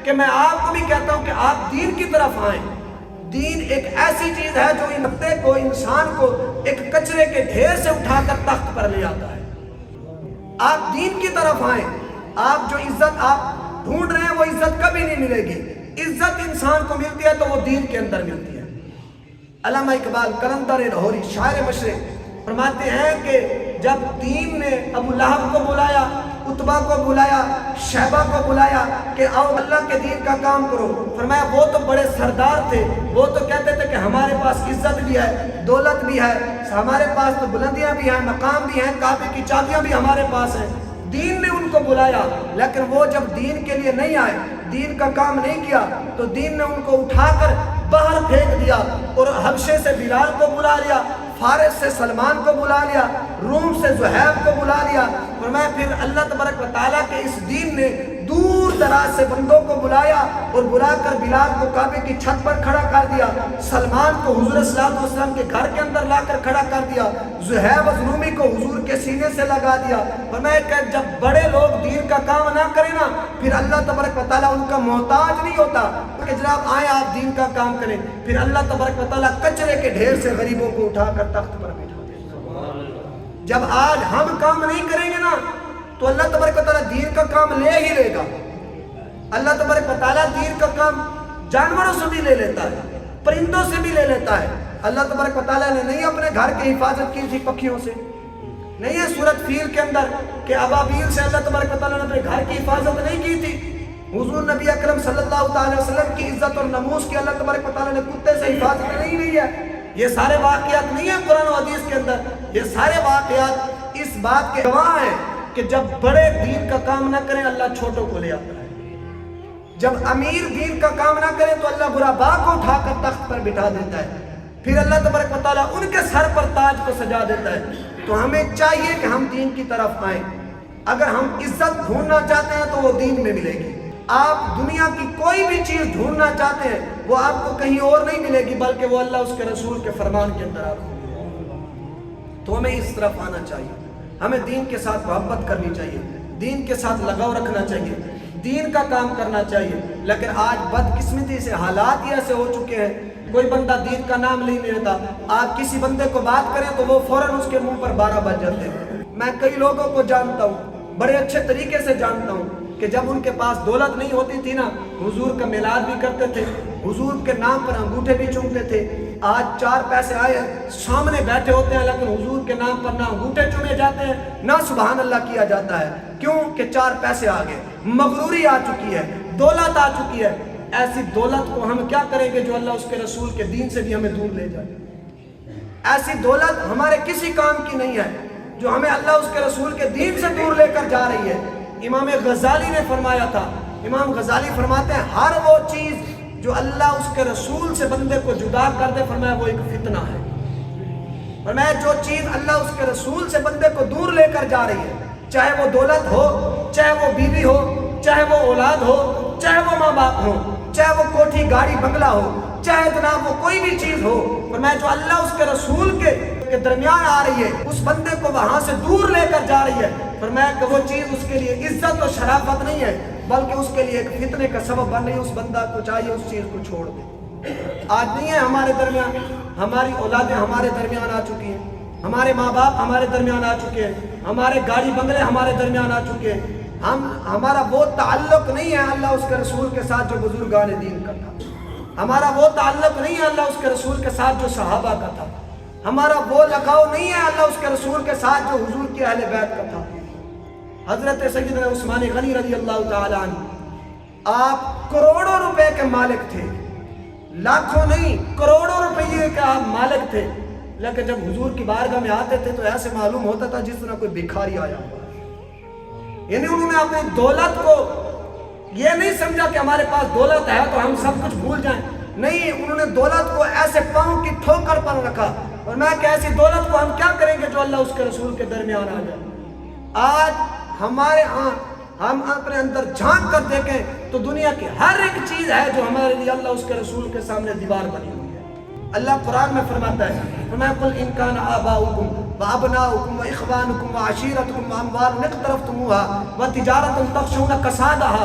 کہ میں آپ کو بھی کہتا ہوں کہ آپ دین کی طرف آئیں۔ دین ایک ایسی چیز ہے جو انسان کو ایک کچرے کے ڈھیر سے اٹھا کر تخت پر لے آتا ہے۔ آپ دین کی طرف آئیں۔ آپ جو عزت آپ ڈھونڈ رہے ہیں وہ عزت کبھی نہیں ملے گی۔ عزت انسان کو ملتی ہے تو وہ دین کے اندر ملتی ہے۔ علامہ اقبال قلندر لاہوری شاعر مشرق فرماتے ہیں کہ جب دین نے ابو لہب کو بلایا، عتبہ کو بلایا، شیبہ کو بلایا کہ آؤ اللہ کے دین کا کام کرو، فرمایا وہ تو بڑے سردار تھے، وہ تو کہتے تھے کہ ہمارے پاس عزت بھی ہے، دولت بھی ہے، ہمارے پاس تو بلندیاں بھی ہیں، مقام بھی ہیں، کعبے کی چابیاں بھی ہمارے پاس ہیں۔ دین نے ان کو بلایا، لیکن وہ جب دین کے لیے نہیں آئے، دین کا کام نہیں کیا، تو دین نے ان کو اٹھا کر باہر پھینک دیا اور حبشے سے بلال کو بلا لیا، فارس سے سلمان کو بلا لیا، روم سے زہیب کو بلا لیا۔ فرمایا پھر اللہ تبارک و تعالیٰ کے اس دین نے دور دراز سے بندوں کو بلایا اور بلا کر بلال کو کعبے کی چھت پر کھڑا کر دیا، سلمان کو حضور صلی اللہ علیہ وسلم کے گھر کے اندر لا کر کھڑا کر دیا، زہیب رومی کو حضور کے سینے سے لگا دیا۔ فرمایا کہ جب بڑے لوگ دین کا کام نہ کریں نا، پھر اللہ تبارک و تعالیٰ ان کا محتاج نہیں ہوتا کہ جناب آئیں آپ دین کا کام کریں، پھر اللہ تبارک و تعالیٰ کچرے کے ڈھیر سے غریبوں کو اٹھا کر تخت پر بٹھا دیتا۔ جب آج ہم کام نہیں کریں گے نا تو اللہ تبارک و تعالیٰ دین کا کام لے ہی لے گا۔ اللہ تبارک و تعالیٰ دین کا کام جانوروں سے بھی لے لیتا ہے، پرندوں سے بھی لے لیتا ہے۔ اللہ تبارک و تعالیٰ نے نہیں اپنے گھر کی حفاظت کی تھی پکھیوں سے، نہیں ہے سورۃ فیل کے اندر کہ ابابیل سے اللہ تبارک و تعالیٰ نے اپنے گھر کی حفاظت نہیں کی تھی۔ حضور نبی اکرم صلی اللہ علیہ وسلم کی عزت اور ناموس کی اللہ تبارک و تعالیٰ نے کتے سے حفاظت نہیں لی ہے۔ یہ سارے واقعات نہیں ہیں قرآن و حدیث کے اندر، یہ سارے واقعات اس بات کے گواہ ہیں کہ جب بڑے دین کا کام نہ کریں اللہ چھوٹوں کو لے آتا ہے، جب امیر دین کا کام نہ کریں تو اللہ غرباء کو اٹھا کر تخت پر بٹھا دیتا ہے، پھر اللہ تبارک و تعالیٰ ان کے سر پر تاج کو سجا دیتا ہے۔ تو ہمیں چاہیے کہ ہم دین کی طرف آئیں۔ اگر ہم عزت ڈھونڈنا چاہتے ہیں تو وہ دین میں ملے گی۔ آپ دنیا کی کوئی بھی چیز ڈھونڈنا چاہتے ہیں وہ آپ کو کہیں اور نہیں ملے گی، بلکہ وہ اللہ اس کے رسول کے فرمان کے اندر آپ کو ملے گی۔ تو ہمیں اس طرف آنا چاہیے، ہمیں دین کے ساتھ محبت کرنی چاہیے، دین کے ساتھ لگاؤ رکھنا چاہیے، دین کا کام کرنا چاہیے۔ لیکن آج بدقسمتی سے حالات ہی ایسے ہو چکے ہیں، کوئی بندہ دین کا نام نہیں لیتا۔ آپ کسی بندے کو بات کریں تو وہ فوراً اس کے منہ پر 12 بج جاتے ہیں۔ میں کئی لوگوں کو جانتا ہوں، بڑے اچھے طریقے سے جانتا ہوں کہ جب ان کے پاس دولت نہیں ہوتی تھی نا، حضور کا میلاد بھی کرتے تھے، حضور کے نام پر انگوٹھے بھی چومتے تھے۔ آج 4 پیسے آئے سامنے بیٹھے ہوتے ہیں لیکن حضور کے نام پر نہ انگوٹھے چومے جاتے ہیں نہ سبحان اللہ کیا جاتا ہے۔ کیوں کہ 4 پیسے آ گئے، مغروری آ چکی ہے، دولت آ چکی ہے۔ ایسی دولت کو ہم کیا کریں گے جو اللہ اس کے رسول کے دین سے بھی ہمیں دور لے جائے؟ ایسی دولت ہمارے کسی کام کی نہیں ہے جو ہمیں اللہ اس کے رسول کے دین سے دور لے کر جا رہی ہے۔ امام غزالی نے فرمایا تھا، امام غزالی فرماتے ہیں ہر وہ چیز جو اللہ اس کے رسول سے بندے کو جدا کر دے، فرمایا وہ ایک فتنہ ہے۔ فرمایا جو چیز اللہ اس کے رسول سے بندے کو دور لے کر جا رہی ہے، چاہے وہ دولت ہو، چاہے وہ بیوی ہو، چاہے وہ اولاد ہو، چاہے وہ ماں باپ ہو، چاہے وہ کوٹھی گاڑی بنگلہ ہو، چاہے جناب وہ کوئی بھی چیز ہو، فرمایا جو اللہ اس کے رسول کے درمیان آ رہی ہے اس بندے کو وہاں سے دور لے کر جا رہی ہے، فرمایا کہ وہ چیز اس کے لیے عزت و شرافت نہیں ہے بلکہ اس کے لیے ایک فتنے کا سبب بن رہی ہے۔ اس بندہ کو چاہیے اس چیز کو چھوڑ دے۔ آج نہیں ہے ہمارے درمیان، ہماری اولادیں ہمارے درمیان آ چکی ہیں، ہمارے ماں باپ ہمارے درمیان آ چکے ہیں، ہمارے گاڑی بنگلے ہمارے درمیان آ چکے ہیں۔ ہمارا وہ تعلق نہیں ہے اللہ اس کے رسول کے ساتھ جو بزرگان دین کا تھا، ہمارا وہ تعلق نہیں ہے اللہ اس کے رسول کے ساتھ جو صحابہ کا تھا، ہمارا وہ لگاؤ نہیں ہے اللہ اس کے رسول کے ساتھ جو حضور کے اہل بیت کا تھا۔ حضرت سیدنا عثمان غنی رضی اللہ تعالی عنہ آپ کروڑوں روپے کے مالک تھے، لاکھوں نہیں کروڑوں روپے کے آپ مالک تھے، لیکن جب حضور کی بارگاہ میں آتے تھے تو ایسے معلوم ہوتا تھا جس طرح کوئی بھکاری آیا ہوا ہے۔ یعنی انہوں نے اپنی دولت کو یہ نہیں سمجھا کہ ہمارے پاس دولت ہے تو ہم سب کچھ بھول جائیں، نہیں، انہوں نے دولت کو ایسے پاؤں کی ٹھوکر پر رکھا اور میں کہ ایسی دولت کو ہم کیا کریں گے جو اللہ اس کے رسول کے درمیان آ جائے۔ آج ہمارے ہاں ہم اپنے اندر جھانک کر دیکھیں تو دنیا کی ہر ایک چیز ہے جو ہمارے لیے اللہ اس کے رسول کے سامنے دیوار بنی ہوئی ہے۔ اللہ قرآن میں فرماتا ہے، فرمایا قل ان کان آباؤکم وابناؤکم واخوانکم وعشیرتکم واموال اقترفتموها وتجارۃ تخشون کسادها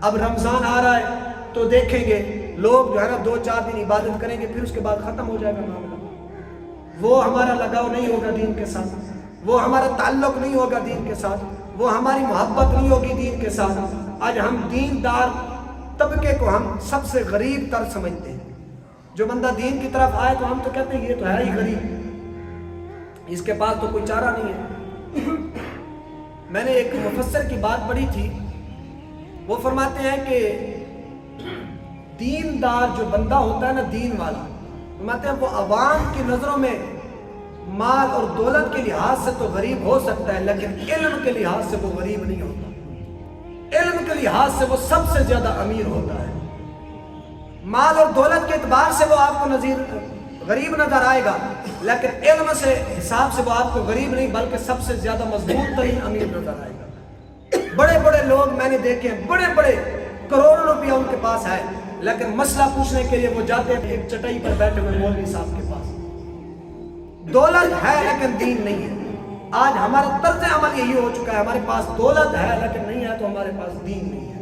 اب رمضان آ رہا ہے تو دیکھیں گے لوگ جو ہے نا 2-4 دن عبادت کریں گے، پھر اس کے بعد ختم ہو جائے گا معاملہ. وہ ہمارا لگاؤ نہیں ہوگا دین کے ساتھ، وہ ہمارا تعلق نہیں ہوگا دین کے ساتھ، وہ ہماری محبت نہیں ہوگی دین کے ساتھ. آج ہم دیندار طبقے کو ہم سب سے غریب تر سمجھتے ہیں. جو بندہ دین کی طرف آئے تو ہم تو کہتے ہیں یہ تو ہے ہی غریب، اس کے پاس تو کوئی چارہ نہیں ہے. میں نے ایک مفسر کی بات پڑھی تھی، وہ فرماتے ہیں کہ دیندار جو بندہ ہوتا ہے نا، دین والا، فرماتے ہیں وہ عوام کی نظروں میں مال اور دولت کے لحاظ سے تو غریب ہو سکتا ہے، لیکن علم کے لحاظ سے وہ غریب نہیں ہوتا. علم کے لحاظ سے وہ سب سے زیادہ امیر ہوتا ہے. مال اور دولت کے اعتبار سے وہ آپ کو غریب نظر آئے گا، لیکن علم سے حساب سے وہ آپ کو غریب نہیں بلکہ سب سے زیادہ مضبوط ترین امیر نظر آئے گا. بڑے بڑے لوگ میں نے دیکھے ہیں، بڑے بڑے کروڑوں روپیہ ان کے پاس ہے، لیکن مسئلہ پوچھنے کے لیے وہ جاتے ہیں ایک چٹائی پر بیٹھے ہوئے مولوی صاحب کے پاس. دولت ہے لیکن دین نہیں ہے. آج ہمارا طرز عمل یہی ہو چکا ہے، ہمارے پاس دولت ہے لیکن نہیں ہے تو ہمارے پاس دین نہیں ہے.